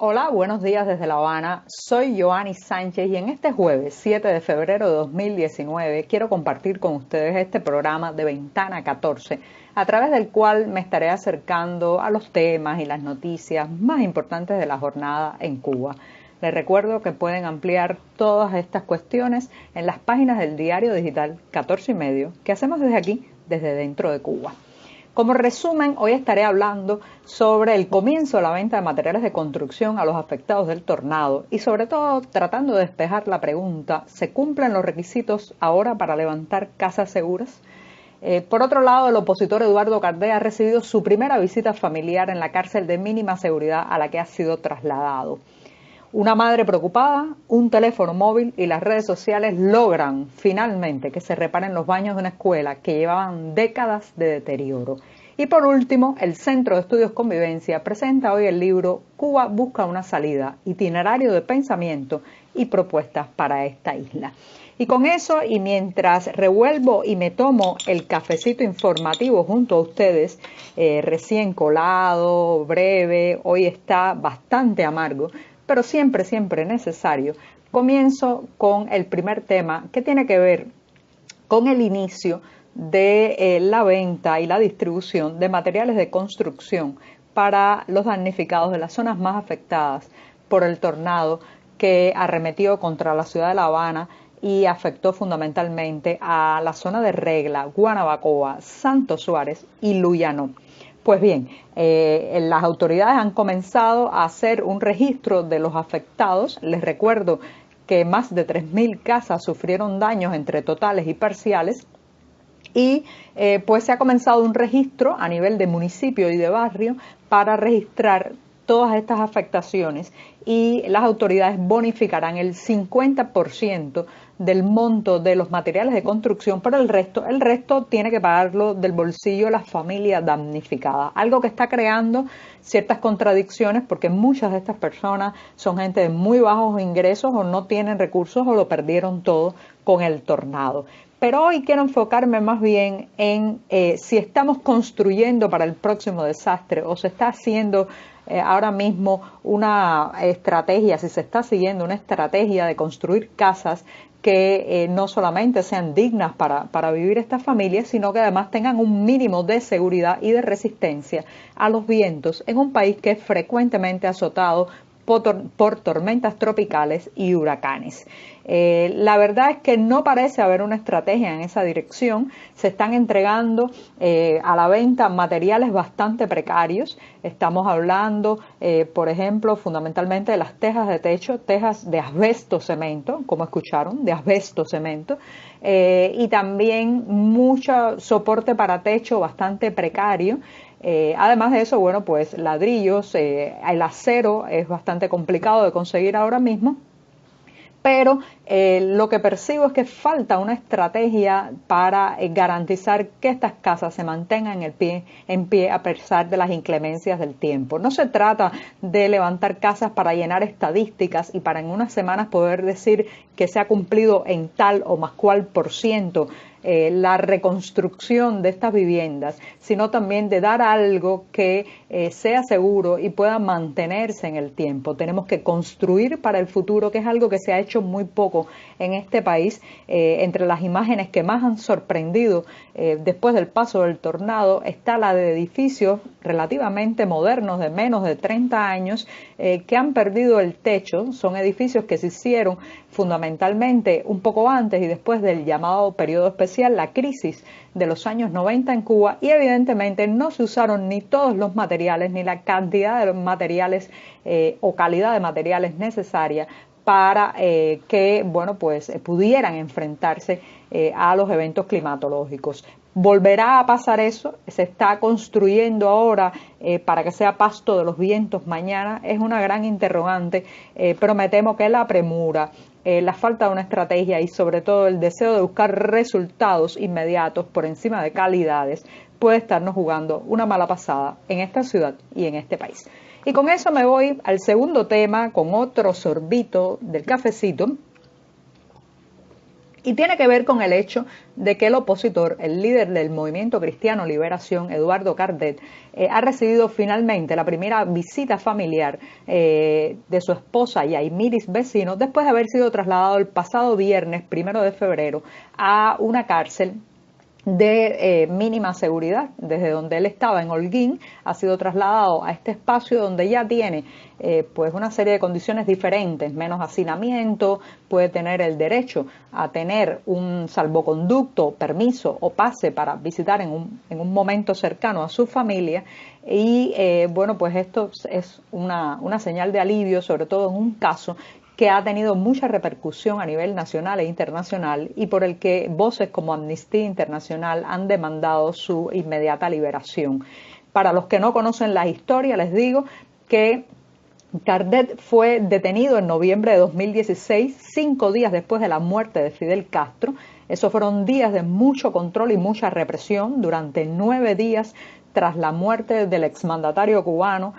Hola, buenos días desde La Habana. Soy Joanny Sánchez y en este jueves 7 de febrero de 2019 quiero compartir con ustedes este programa de Ventana 14, a través del cual me estaré acercando a los temas y las noticias más importantes de la jornada en Cuba. Les recuerdo que pueden ampliar todas estas cuestiones en las páginas del diario digital 14 y medio que hacemos desde aquí, desde dentro de Cuba. Como resumen, hoy estaré hablando sobre el comienzo de la venta de materiales de construcción a los afectados del tornado y sobre todo tratando de despejar la pregunta, ¿se cumplen los requisitos ahora para levantar casas seguras? Por otro lado, el opositor Eduardo Cardea ha recibido su primera visita familiar en la cárcel de mínima seguridad a la que ha sido trasladado. Una madre preocupada, un teléfono móvil y las redes sociales logran finalmente que se reparen los baños de una escuela que llevaban décadas de deterioro. Y por último, el Centro de Estudios Convivencia presenta hoy el libro Cuba busca una salida, itinerario de pensamiento y propuestas para esta isla. Y con eso, y mientras revuelvo y me tomo el cafecito informativo junto a ustedes, recién colado, breve, hoy está bastante amargo, pero siempre necesario, comienzo con el primer tema que tiene que ver con el inicio de la venta y la distribución de materiales de construcción para los damnificados de las zonas más afectadas por el tornado que arremetió contra la ciudad de La Habana y afectó fundamentalmente a la zona de Regla, Guanabacoa, Santo Suárez y Luyano. Pues bien, las autoridades han comenzado a hacer un registro de los afectados. Les recuerdo que más de 3.000 casas sufrieron daños entre totales y parciales y pues se ha comenzado un registro a nivel de municipio y de barrio para registrar todas estas afectaciones y las autoridades bonificarán el 50% del monto de los materiales de construcción, pero el resto tiene que pagarlo del bolsillo de la familia damnificada, algo que está creando ciertas contradicciones porque muchas de estas personas son gente de muy bajos ingresos o no tienen recursos o lo perdieron todo con el tornado. Pero hoy quiero enfocarme más bien en si estamos construyendo para el próximo desastre o se está haciendo ahora mismo una estrategia, si se está siguiendo una estrategia de construir casas que no solamente sean dignas para vivir estas familias, sino que además tengan un mínimo de seguridad y de resistencia a los vientos en un país que es frecuentemente azotado por tormentas tropicales y huracanes. La verdad es que no parece haber una estrategia en esa dirección. Se están entregando a la venta materiales bastante precarios. Estamos hablando, por ejemplo, fundamentalmente de las tejas de techo, tejas de asbesto cemento, como escucharon, de asbesto cemento, y también mucho soporte para techo bastante precario. Además de eso, bueno, pues ladrillos, el acero es bastante complicado de conseguir ahora mismo, pero lo que percibo es que falta una estrategia para garantizar que estas casas se mantengan en pie a pesar de las inclemencias del tiempo. No se trata de levantar casas para llenar estadísticas y para en unas semanas poder decir que se ha cumplido en tal o más cual por ciento la reconstrucción de estas viviendas, sino también de dar algo que sea seguro y pueda mantenerse en el tiempo. Tenemos que construir para el futuro, que es algo que se ha hecho muy poco en este país. Entre las imágenes que más han sorprendido después del paso del tornado está la de edificios relativamente modernos de menos de 30 años que han perdido el techo. Son edificios que se hicieron fundamentalmente un poco antes y después del llamado periodo especial, la crisis de los años 90 en Cuba, y evidentemente no se usaron ni todos los materiales ni la cantidad de materiales o calidad de materiales necesaria para que, bueno, pues pudieran enfrentarse a los eventos climatológicos. ¿Volverá a pasar eso? ¿Se está construyendo ahora para que sea pasto de los vientos mañana? Es una gran interrogante, pero me temo que la premura, la falta de una estrategia y sobre todo el deseo de buscar resultados inmediatos por encima de calidades puede estarnos jugando una mala pasada en esta ciudad y en este país. Y con eso me voy al segundo tema, con otro sorbito del cafecito. Y tiene que ver con el hecho de que el opositor, el líder del Movimiento Cristiano Liberación, Eduardo Cardet, ha recibido finalmente la primera visita familiar de su esposa Yaymiris Vecino, después de haber sido trasladado el pasado viernes 1 de febrero a una cárcel de mínima seguridad. Desde donde él estaba en Holguín, ha sido trasladado a este espacio donde ya tiene pues una serie de condiciones diferentes, menos hacinamiento, puede tener el derecho a tener un salvoconducto, permiso o pase para visitar en un momento cercano a su familia. Y bueno, pues esto es una señal de alivio, sobre todo en un caso que ha tenido mucha repercusión a nivel nacional e internacional y por el que voces como Amnistía Internacional han demandado su inmediata liberación. Para los que no conocen la historia, les digo que Cardet fue detenido en noviembre de 2016, 5 días después de la muerte de Fidel Castro. Esos fueron días de mucho control y mucha represión. Durante 9 días tras la muerte del exmandatario cubano,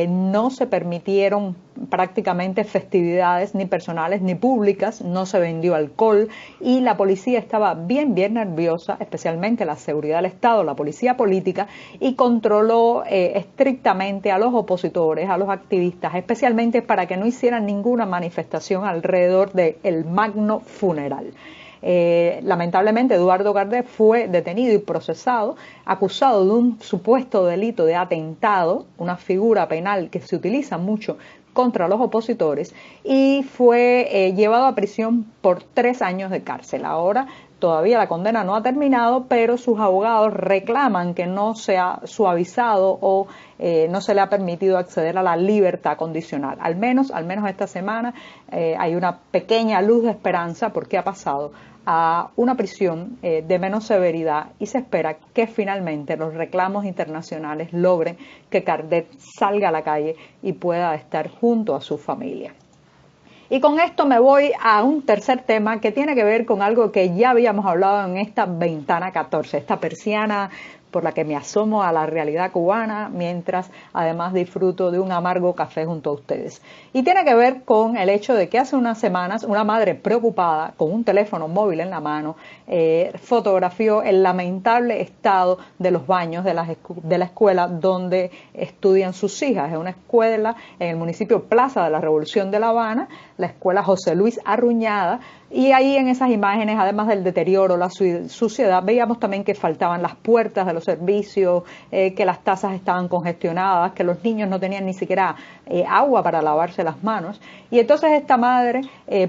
no se permitieron prácticamente festividades ni personales ni públicas, no se vendió alcohol y la policía estaba bien nerviosa, especialmente la seguridad del Estado, la policía política, y controló estrictamente a los opositores, a los activistas, especialmente para que no hicieran ninguna manifestación alrededor del magno funeral. Lamentablemente Eduardo Cardet fue detenido y procesado, acusado de un supuesto delito de atentado, una figura penal que se utiliza mucho contra los opositores, y fue llevado a prisión por 3 años de cárcel. Ahora todavía la condena no ha terminado, pero sus abogados reclaman que no se ha suavizado o no se le ha permitido acceder a la libertad condicional. Al menos esta semana hay una pequeña luz de esperanza porque ha pasado a una prisión de menos severidad y se espera que finalmente los reclamos internacionales logren que Cardet salga a la calle y pueda estar junto a su familia. Y con esto me voy a un tercer tema que tiene que ver con algo que ya habíamos hablado en esta ventana 14, esta persiana por la que me asomo a la realidad cubana, mientras además disfruto de un amargo café junto a ustedes. Y tiene que ver con el hecho de que hace unas semanas una madre preocupada, con un teléfono móvil en la mano, fotografió el lamentable estado de los baños de la escuela donde estudian sus hijas. Es una escuela en el municipio Plaza de la Revolución de La Habana, la escuela José Luis Arruñada, y ahí en esas imágenes, además del deterioro, la suciedad, veíamos también que faltaban las puertas de los servicios, que las tazas estaban congestionadas, que los niños no tenían ni siquiera agua para lavarse las manos. Y entonces esta madre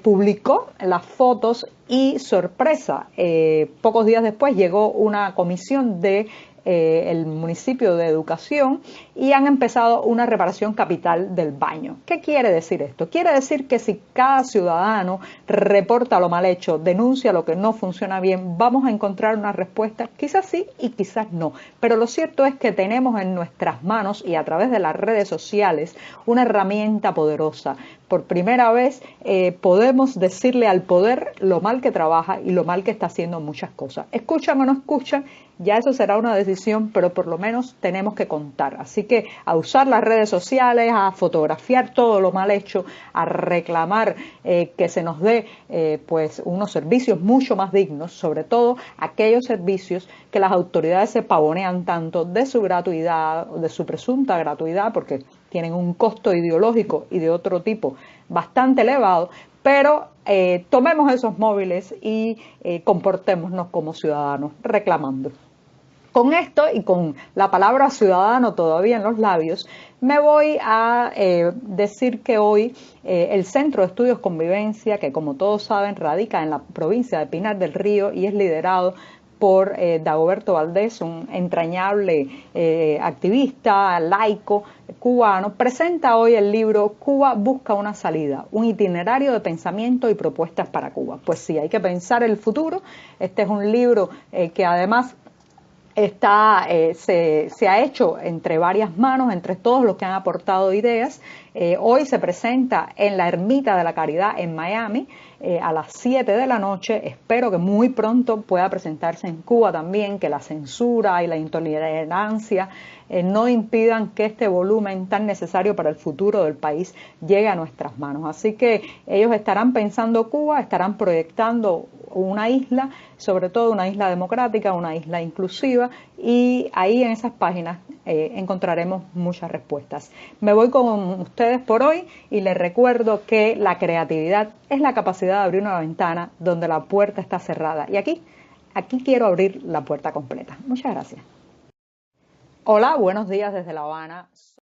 publicó las fotos y, sorpresa, pocos días después llegó una comisión de el municipio de educación y han empezado una reparación capital del baño. ¿Qué quiere decir esto? Quiere decir que si cada ciudadano reporta lo mal hecho, denuncia lo que no funciona bien, vamos a encontrar una respuesta, quizás sí y quizás no. Pero lo cierto es que tenemos en nuestras manos y a través de las redes sociales una herramienta poderosa. Por primera vez podemos decirle al poder lo mal que trabaja y lo mal que está haciendo muchas cosas. ¿Escuchan o no escuchan? Ya eso será una decisión, pero por lo menos tenemos que contar. Así que a usar las redes sociales, a fotografiar todo lo mal hecho, a reclamar que se nos dé pues unos servicios mucho más dignos, sobre todo aquellos servicios que las autoridades se pavonean tanto de su gratuidad, de su presunta gratuidad, porque tienen un costo ideológico y de otro tipo bastante elevado, pero tomemos esos móviles y comportémonos como ciudadanos reclamando. Con esto y con la palabra ciudadano todavía en los labios, me voy a decir que hoy el Centro de Estudios Convivencia, que como todos saben radica en la provincia de Pinar del Río y es liderado por Dagoberto Valdés, un entrañable activista, laico cubano, presenta hoy el libro Cuba busca una salida, un itinerario de pensamiento y propuestas para Cuba. Pues sí, hay que pensar el futuro. Este es un libro que además se ha hecho entre varias manos, entre todos los que han aportado ideas. Hoy se presenta en la Ermita de la Caridad en Miami a las 7 de la noche. Espero que muy pronto pueda presentarse en Cuba también, que la censura y la intolerancia no impidan que este volumen tan necesario para el futuro del país llegue a nuestras manos. Así que ellos estarán pensando Cuba, estarán proyectando una isla, sobre todo una isla democrática, una isla inclusiva, y ahí en esas páginas encontraremos muchas respuestas. Me voy con ustedes por hoy y les recuerdo que la creatividad es la capacidad de abrir una ventana donde la puerta está cerrada. Y aquí quiero abrir la puerta completa. Muchas gracias. Hola, buenos días desde La Habana.